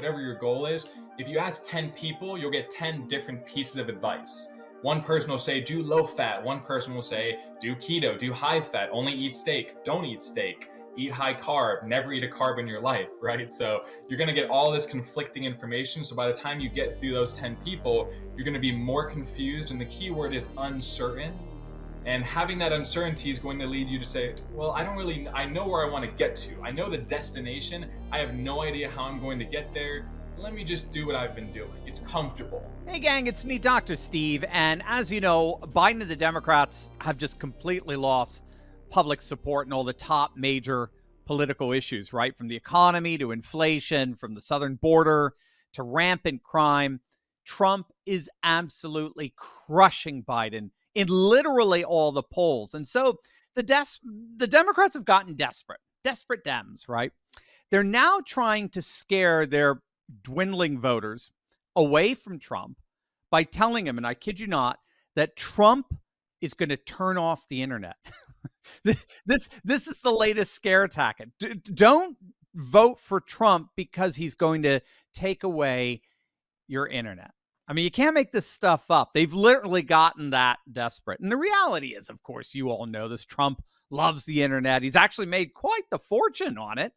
whatever your goal is, if you ask 10 people, you'll get 10 different pieces of advice. One person will say, do low fat. One person will say, do keto, do high fat, only eat steak, don't eat steak, eat high carb, never eat a carb in your life, right? So you're going to get all this conflicting information. So by the time you get through those 10 people, you're going to be more confused. And the key word is uncertain. And having that uncertainty is going to lead you to say, well, I know where I want to get to. I know the destination. I have no idea how I'm going to get there. Let me just do what I've been doing. It's comfortable. Hey gang, it's me, Dr. Steve. And as you know, Biden and the Democrats have just completely lost public support in all the top major political issues, right? From the economy to inflation, from the southern border to rampant crime. Trump is absolutely crushing Biden in literally all the polls. And so the Democrats have gotten desperate Dems, right? They're now trying to scare their dwindling voters away from Trump by telling him, and I kid you not, that Trump is going to turn off the internet. This is the latest scare tactic. Don't vote for Trump because he's going to take away your internet. I mean, you can't make this stuff up. They've literally gotten that desperate. And the reality is, of course, you all know this. Trump loves the internet. He's actually made quite the fortune on it.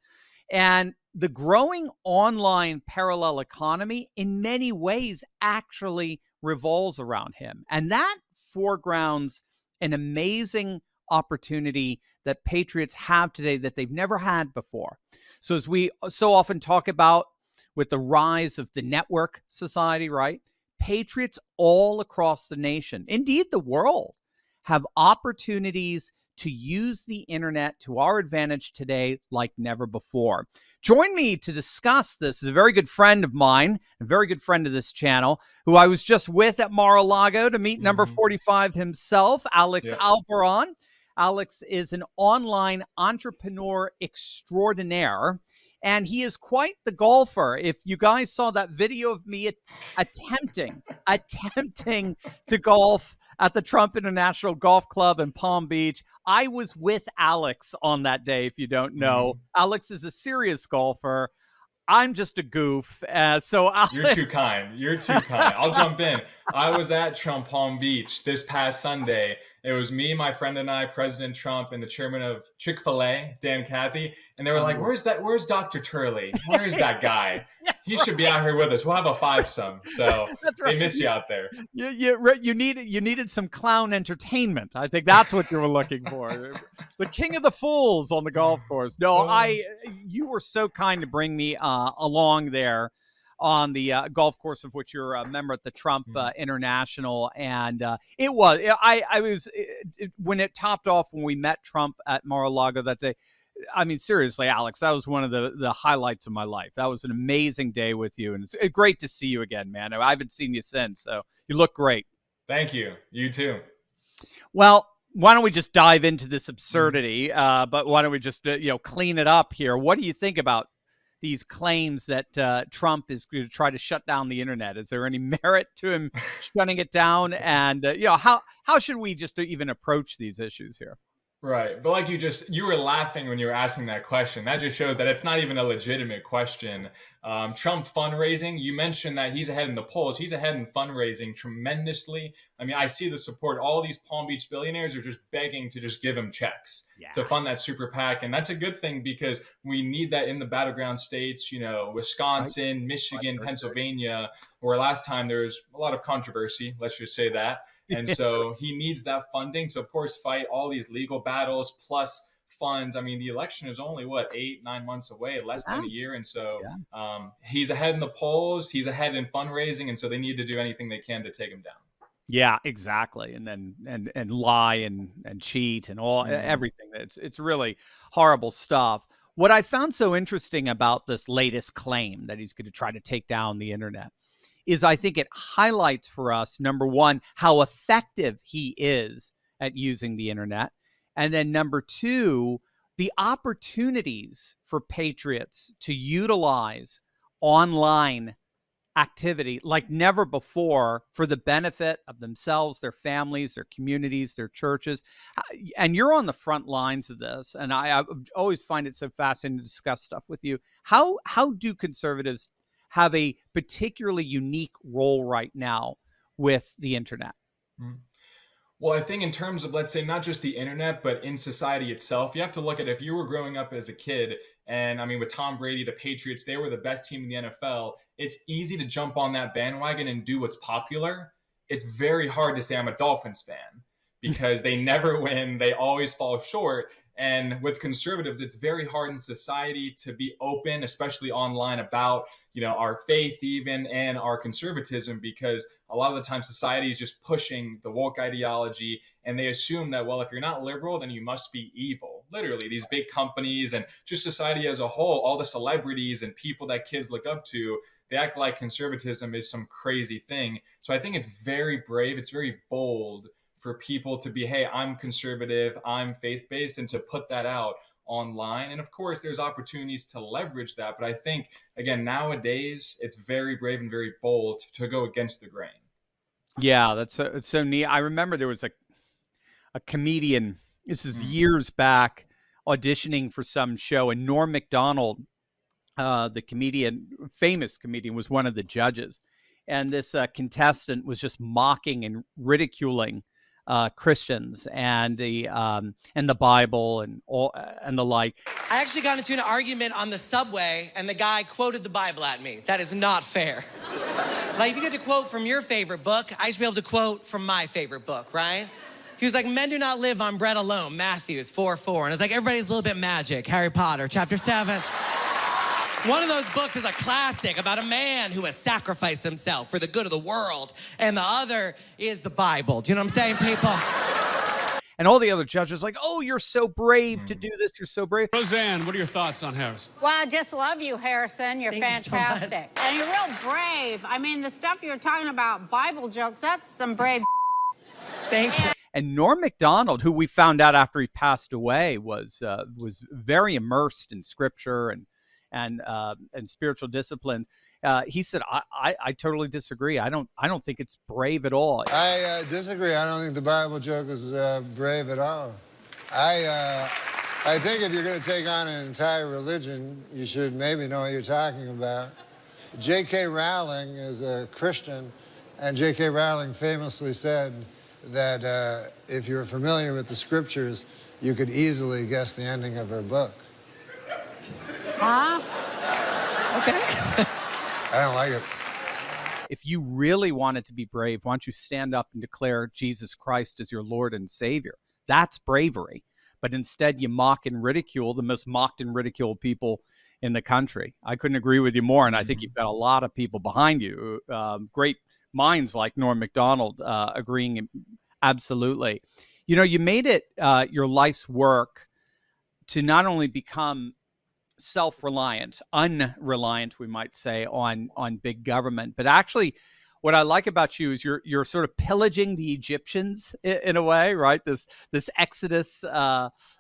And the growing online parallel economy in many ways actually revolves around him. And that foregrounds an amazing opportunity that patriots have today that they've never had before. So as we so often talk about with the rise of the network society, right? Patriots all across the nation, indeed the world, have opportunities to use the internet to our advantage today like never before. Join me to discuss this is a very good friend of mine, a very good friend of this channel, who I was just with at Mar-a-Lago to meet number 45 himself, Alex Alperon. Alex is an online entrepreneur extraordinaire, and he is quite the golfer. If you guys saw that video of me attempting to golf at the Trump International Golf Club in Palm Beach, I was with Alex on that day, if you don't know. Alex is a serious golfer. I'm just a goof. So Alex... You're too kind. You're too kind. I'll jump in. I was at Trump Palm Beach this past Sunday. It was me, my friend and I, President Trump, and the chairman of Chick-fil-A, Dan Cathy. And they were like, where's Dr. Turley? Where's that guy? He should be out here with us. We'll have a fivesome. So they miss you out there. You needed some clown entertainment. I think that's what you were looking for. The king of the fools on the golf course. No, you were so kind to bring me along there on the golf course of which you're a member at the Trump International. And I was when it topped off when we met Trump at Mar-a-Lago that day. I mean, seriously, Alex, that was one of the highlights of my life. That was an amazing day with you. And it's great to see you again, man. I haven't seen you since, so you look great. Thank you. You too. Well, why don't we just dive into this absurdity? But why don't we just clean it up here? What do you think about these claims that Trump is going to try to shut down the internet? Is there any merit to him shutting it down? And how should we just even approach these issues here? Right. But like you were laughing when you were asking that question. That just shows that it's not even a legitimate question. Trump fundraising, you mentioned that he's ahead in the polls. He's ahead in fundraising tremendously. I mean, I see the support. All these Palm Beach billionaires are just begging to just give him checks to fund that super PAC. And that's a good thing because we need that in the battleground states, Wisconsin, Michigan, Pennsylvania, where last time there was a lot of controversy. Let's just say that. And so he needs that funding to, of course, fight all these legal battles plus fund. I mean, the election is only, 8-9 months away, less than a year. And so he's ahead in the polls. He's ahead in fundraising. And so they need to do anything they can to take him down. Yeah, exactly. And then and lie and cheat and everything. It's really horrible stuff. What I found so interesting about this latest claim that he's going to try to take down the internet is I think it highlights for us, number one, how effective he is at using the internet. And then number two, the opportunities for patriots to utilize online activity like never before for the benefit of themselves, their families, their communities, their churches. And you're on the front lines of this. And I always find it so fascinating to discuss stuff with you. How do conservatives have a particularly unique role right now with the internet? Mm. Well, I think in terms of, let's say, not just the internet, but in society itself, you have to look at if you were growing up as a kid, and I mean, with Tom Brady, the Patriots, they were the best team in the NFL. It's easy to jump on that bandwagon and do what's popular. It's very hard to say I'm a Dolphins fan because they never win, they always fall short. And with conservatives, it's very hard in society to be open, especially online, about our faith even and our conservatism, because a lot of the time society is just pushing the woke ideology, and they assume that, well, if you're not liberal, then you must be evil. Literally, these big companies and just society as a whole, all the celebrities and people that kids look up to, they act like conservatism is some crazy thing. So I think it's very brave, it's very bold for people to be, hey, I'm conservative, I'm faith-based, and to put that out online. And of course, there's opportunities to leverage that. But I think, again, nowadays, it's very brave and very bold to go against the grain. Yeah, it's so neat. I remember there was a comedian, this is years back, auditioning for some show, and Norm Macdonald, the comedian, famous comedian, was one of the judges. And this contestant was just mocking and ridiculing Christians and the Bible and all and the like. I actually got into an argument on the subway, and the guy quoted the Bible at me. That is not fair. Like, if you get to quote from your favorite book, I should be able to quote from my favorite book, right? He was like, men do not live on bread alone, Matthews 4:4. And it's like, everybody's a little bit magic, Harry Potter, chapter 7. One of those books is a classic about a man who has sacrificed himself for the good of the world. And the other is the Bible. Do you know what I'm saying, people? And all the other judges like, oh, you're so brave to do this. You're so brave. Roseanne, what are your thoughts on Harrison? Well, I just love you, Harrison. You're Thank you so fantastic. much. And you're real brave. I mean, the stuff you're talking about, Bible jokes, that's some brave. Thank you. And Norm Macdonald, who we found out after he passed away, was very immersed in scripture and spiritual disciplines. He said, I totally disagree. I don't think it's brave at all. I disagree. I don't think the Bible joke is brave at all. I think if you're going to take on an entire religion, you should maybe know what you're talking about. J.K. Rowling is a Christian, and J.K. Rowling famously said that if you're familiar with the scriptures, you could easily guess the ending of her book. Huh? Okay. I don't like it. If you really wanted to be brave, why don't you stand up and declare Jesus Christ as your Lord and Savior? That's bravery. But instead, you mock and ridicule the most mocked and ridiculed people in the country. I couldn't agree with you more, and I think you've got a lot of people behind you, great minds like Norm Macdonald agreeing absolutely. You made it your life's work to not only become self-reliant, unreliant, we might say, on big government, but actually what I like about you is you're sort of pillaging the Egyptians in a way, right? This Exodus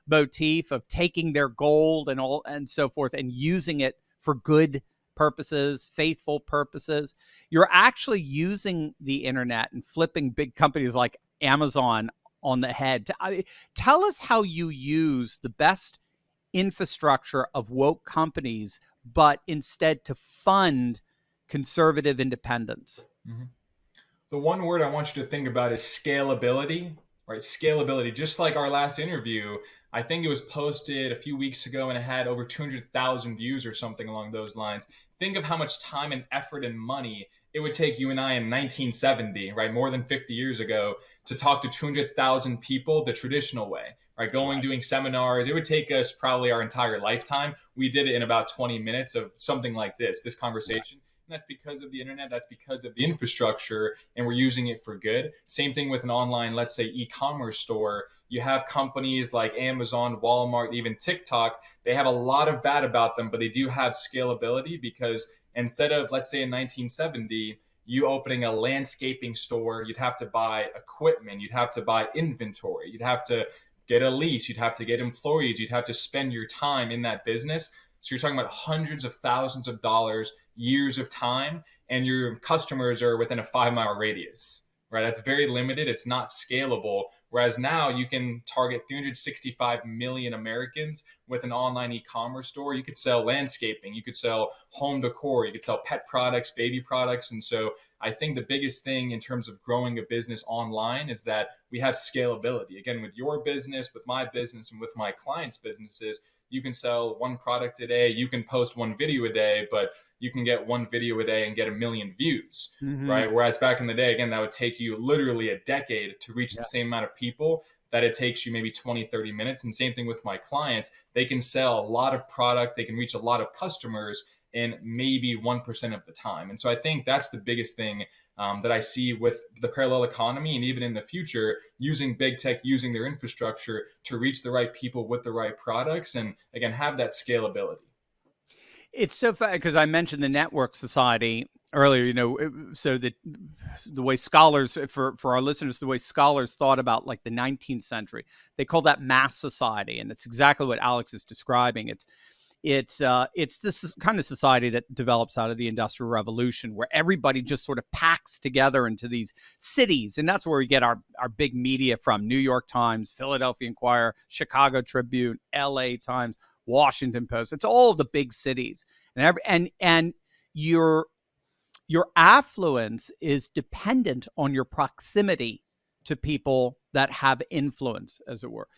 motif of taking their gold and all and so forth and using it for good purposes, faithful purposes. You're actually using the internet and flipping big companies like Amazon on the head. Tell us how you use the best infrastructure of woke companies, but instead to fund conservative independence. Mm-hmm. The one word I want you to think about is scalability, right? Scalability. Just like our last interview, I think it was posted a few weeks ago and it had over 200,000 views or something along those lines. Think of how much time and effort and money it would take you and I in 1970, right? More than 50 years ago, to talk to 200,000 people the traditional way, right? Doing seminars. It would take us probably our entire lifetime. We did it in about 20 minutes of something like this conversation. And that's because of the internet. That's because of the infrastructure, and we're using it for good. Same thing with an online, let's say, e-commerce store. You have companies like Amazon, Walmart, even TikTok. They have a lot of bad about them, but they do have scalability because instead of, let's say in 1970, you opening a landscaping store, you'd have to buy equipment, you'd have to buy inventory, you'd have to get a lease, you'd have to get employees, you'd have to spend your time in that business. So you're talking about hundreds of thousands of dollars, years of time, and your customers are within a 5-mile radius, right? That's very limited. It's not scalable. Whereas now you can target 365 million Americans with an online e-commerce store. You could sell landscaping, you could sell home decor, you could sell pet products, baby products. And so I think the biggest thing in terms of growing a business online is that we have scalability. Again, with your business, with my business, and with my clients' businesses, you can sell one product a day, you can post one video a day, but you can get one video a day and get 1 million views, right? Whereas back in the day, again, that would take you literally a decade to reach the same amount of people that it takes you maybe 20, 30 minutes. And same thing with my clients. They can sell a lot of product, they can reach a lot of customers in maybe 1% of the time. And so I think that's the biggest thing that I see with the parallel economy, and even in the future, using big tech, using their infrastructure to reach the right people with the right products, and again, have that scalability. It's so funny because I mentioned the network society earlier, so the way scholars, for our listeners, the way scholars thought about like the 19th century, they call that mass society. And it's exactly what Alex is describing. It's this kind of society that develops out of the Industrial Revolution, where everybody just sort of packs together into these cities. And that's where we get our big media from: New York Times, Philadelphia Inquirer, Chicago Tribune, LA Times, Washington Post. It's all of the big cities. And your affluence is dependent on your proximity to people that have influence, as it were.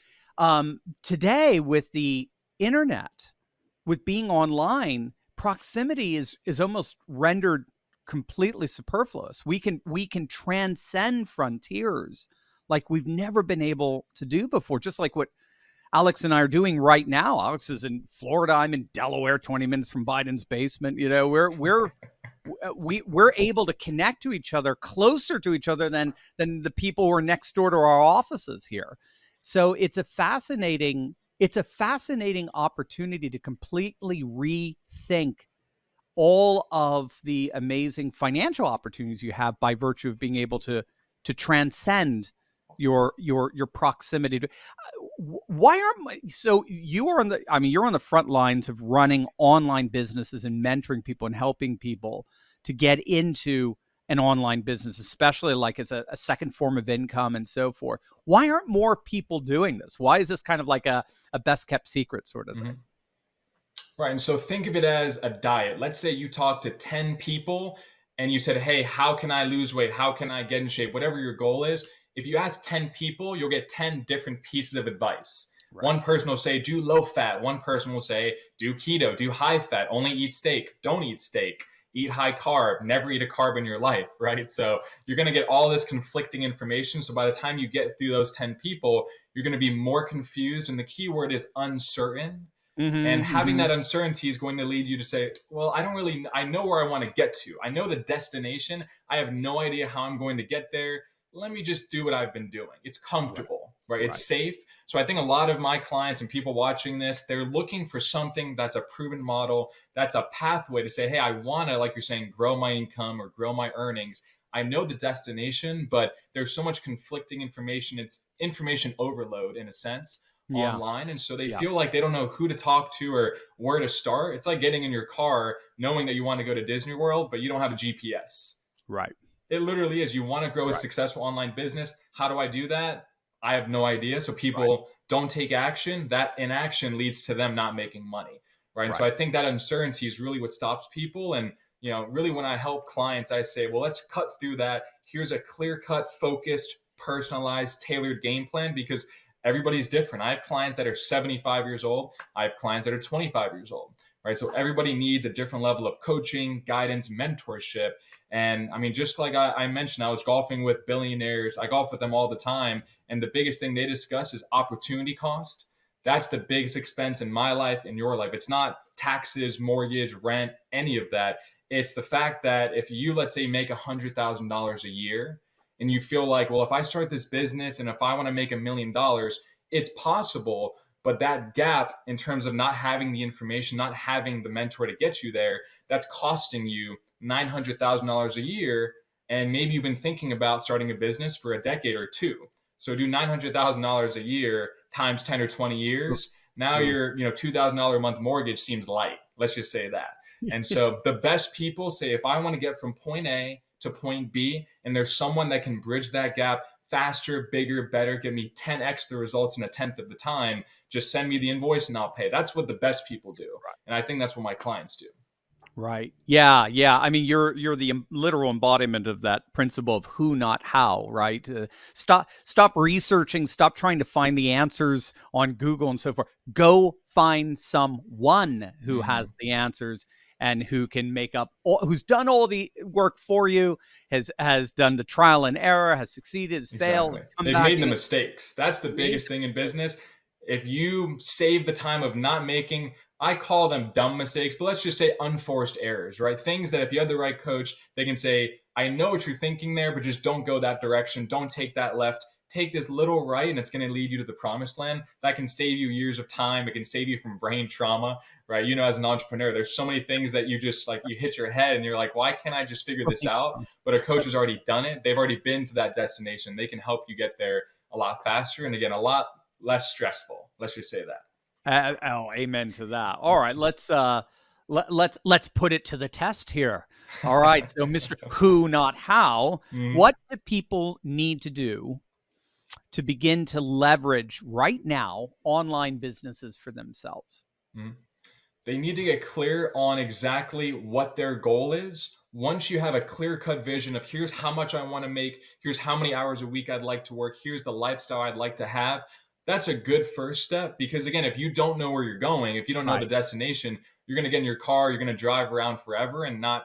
Today, with the internet, with being online, proximity is almost rendered completely superfluous. We can transcend frontiers like we've never been able to do before, just like what Alex and I are doing right now. Alex is in Florida. I'm in Delaware, 20 minutes from Biden's basement. We're able to connect to each other, closer to each other than the people who are next door to our offices here. So it's a fascinating opportunity to completely rethink all of the amazing financial opportunities you have by virtue of being able to transcend your proximity. Why aren't so you are you're on the front lines of running online businesses and mentoring people and helping people to get into an online business, especially like as a second form of income and so forth. Why aren't more people doing this? Why is this kind of like a best kept secret sort of thing? Right. And so think of it as a diet. Let's say you talk to 10 people and you said, hey, how can I lose weight? How can I get in shape? Whatever your goal is. If you ask 10 people, you'll get 10 different pieces of advice. Right. One person will say, do low fat. One person will say, do keto, do high fat, only eat steak, don't eat steak, eat high carb, never eat a carb in your life, right? So you're going to get all this conflicting information. So by the time you get through those 10 people, you're going to be more confused. And the key word is uncertain. And having that uncertainty is going to lead you to say, well, I know where I want to get to. I know the destination. I have no idea how I'm going to get there. Let me just do what I've been doing. It's comfortable, right? It's safe. So I think a lot of my clients and people watching this, they're looking for something that's a proven model, that's a pathway to say, hey, I want to, like you're saying, grow my income or grow my earnings. I know the destination, but there's so much conflicting information. It's information overload in a sense online. And so they feel like they don't know who to talk to or where to start. It's like getting in your car, knowing that you want to go to Disney World, but you don't have a GPS. Right. It literally is. You want to grow a successful online business. How do I do that? I have no idea. So people don't take action. That inaction leads to them not making money. Right. And so I think that uncertainty is really what stops people. And, really when I help clients, I say, well, let's cut through that. Here's a clear-cut, focused, personalized, tailored game plan, because everybody's different. I have clients that are 75 years old. I have clients that are 25 years old. Right. So everybody needs a different level of coaching, guidance, mentorship. And I mean, just like I mentioned, I was golfing with billionaires. I golf with them all the time. And the biggest thing they discuss is opportunity cost. That's the biggest expense in my life, in your life. It's not taxes, mortgage, rent, any of that. It's the fact that if you, let's say, make $100,000 a year and you feel like, well, if I start this business and if I want to make $1 million, it's possible. But that gap in terms of not having the information, not having the mentor to get you there, that's costing you $900,000 a year. And maybe you've been thinking about starting a business for a decade or two. So do $900,000 a year times 10 or 20 years. Now your $2,000 a month mortgage seems light. Let's just say that. And so the best people say, if I want to get from point A to point B, and there's someone that can bridge that gap faster, bigger, better, give me 10x the results in a tenth of the time. Just send me the invoice and I'll pay. That's what the best people do. And I think that's what my clients do. Right. Yeah. Yeah. I mean, you're the literal embodiment of that principle of who, not how. Right. Stop researching. Stop trying to find the answers on Google and so forth. Go find someone who has the answers and who can who's done all the work for you, has done the trial and error, has succeeded, has failed. They've made the mistakes. That's the biggest thing in business. If you save the time of not making, I call them dumb mistakes, but let's just say unforced errors, right? Things that if you have the right coach, they can say, I know what you're thinking there, but just don't go that direction. Don't take that left. Take this little right, and it's going to lead you to the promised land. That can save you years of time. It can save you from brain trauma, right? You know, as an entrepreneur, there's so many things that you just like, you hit your head and you're like, why can't I just figure this out? But a coach has already done it. They've already been to that destination. They can help you get there a lot faster. And again, a lot less stressful. Let's just say that. Amen to that. All right, let's put it to the test here. All right, so Mr. Who, not how. What do people need to do to begin to leverage right now online businesses for themselves? They need to get clear on exactly what their goal is. Once you have a clear-cut vision of here's how much I want to make, here's how many hours a week I'd like to work, here's the lifestyle I'd like to have, that's a good first step. Because again, if you don't know where you're going, if you don't know the destination, you're going to get in your car, you're going to drive around forever and are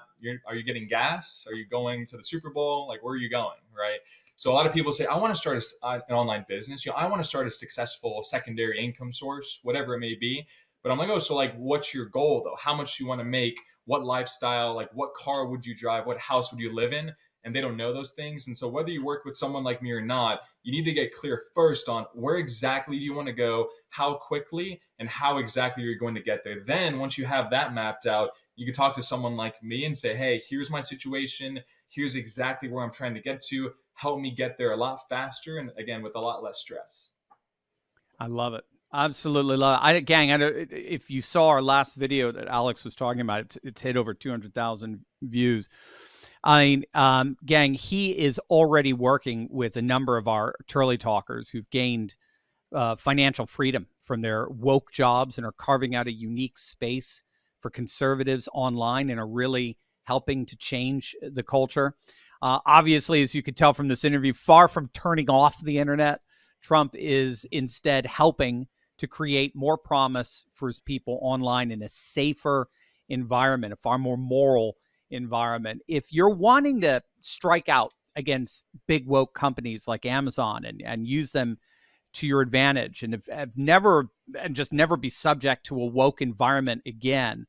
you getting gas? Are you going to the Super Bowl? Like, where are you going, right? So a lot of people say, I want to start an online business. I want to start a successful secondary income source, whatever it may be. But I'm like, oh, so like, what's your goal though? How much do you want to make? What lifestyle, like what car would you drive? What house would you live in? And they don't know those things. And so whether you work with someone like me or not, you need to get clear first on where exactly do you want to go, how quickly, and how exactly you're going to get there. Then once you have that mapped out, you can talk to someone like me and say, hey, here's my situation. Here's exactly where I'm trying to get to. Help me get there a lot faster. And again, with a lot less stress. I love it. Absolutely love it. If you saw our last video that Alex was talking about, it's hit over 200,000 views. I mean, gang, he is already working with a number of our Turley talkers who've gained financial freedom from their woke jobs and are carving out a unique space for conservatives online and are really helping to change the culture. Obviously, as you could tell from this interview, far from turning off the internet, Trump is instead helping to create more promise for his people online in a safer environment, a far more moral environment. If you're wanting to strike out against big woke companies like Amazon and use them to your advantage and just never be subject to a woke environment again,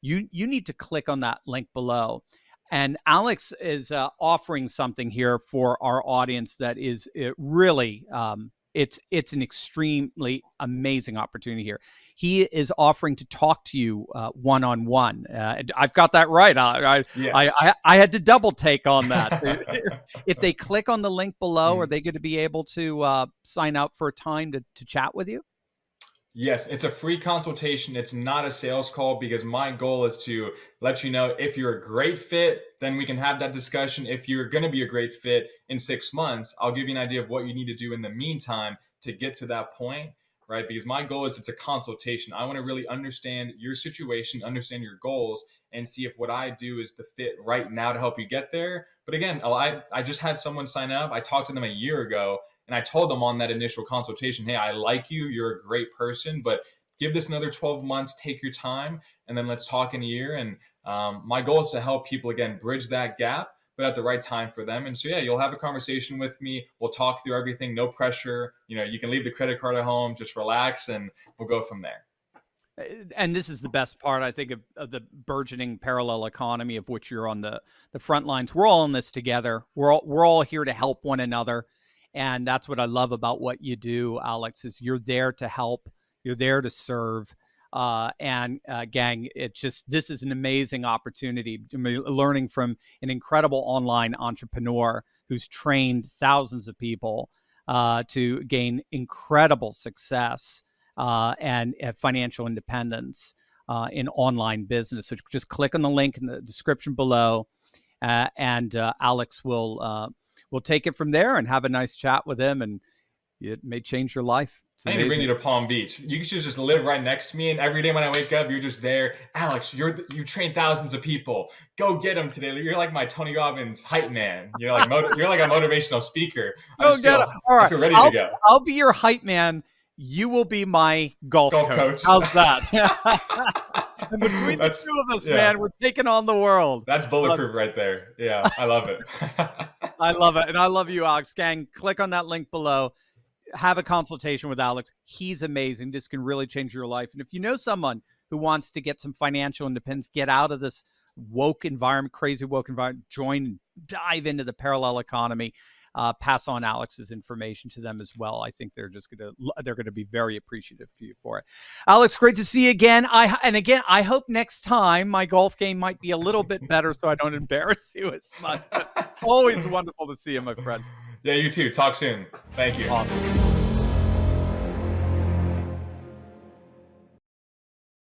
you need to click on that link below. And Alex is offering something here for our audience that is really it's an extremely amazing opportunity here. He is offering to talk to you one-on-one. I've got that right. Yes. I had to double take on that. If they click on the link below, are they going to be able to sign up for a time to chat with you? Yes, it's a free consultation. It's not a sales call because my goal is to let you know if you're a great fit, then we can have that discussion. If you're going to be a great fit in 6 months, I'll give you an idea of what you need to do in the meantime to get to that point, right? Because my goal is it's a consultation. I want to really understand your situation, understand your goals, and see if what I do is the fit right now to help you get there. But again, I just had someone sign up. I talked to them a year ago. And I told them on that initial consultation, hey, I like you. You're a great person, but give this another 12 months, take your time, and then let's talk in a year. And my goal is to help people, again, bridge that gap, but at the right time for them. And so, yeah, you'll have a conversation with me. We'll talk through everything, no pressure. You can leave the credit card at home, just relax, and we'll go from there. And this is the best part, I think, of the burgeoning parallel economy of which you're on the front lines. We're all in this together. We're all here to help one another. And that's what I love about what you do, Alex, is you're there to help. You're there to serve. Gang, this is an amazing opportunity. Learning from an incredible online entrepreneur who's trained thousands of people to gain incredible success and financial independence in online business. So just click on the link in the description below, and Alex will we'll take it from there and have a nice chat with him, and it may change your life. I need to bring you to Palm Beach. You should just live right next to me, and every day when I wake up, you're just there. Alex, you train thousands of people. Go get them today. You're like my Tony Robbins hype man. You're like you're like a motivational speaker. All right, I feel ready to go. I'll be your hype man. You will be my golf coach. How's that? And between the two of us, man, we're taking on the world. That's bulletproof right there. Yeah, I love it. I love it. And I love you, Alex. Gang, click on that link below. Have a consultation with Alex. He's amazing. This can really change your life. And if you know someone who wants to get some financial independence, get out of this woke environment, crazy woke environment, join, dive into the parallel economy, pass on Alex's information to them as well. I think they're going to be very appreciative to you for it. Alex, great to see you again. I hope next time my golf game might be a little bit better so I don't embarrass you as much. But always wonderful to see you, my friend. Yeah, you too. Talk soon. Thank you. Awesome.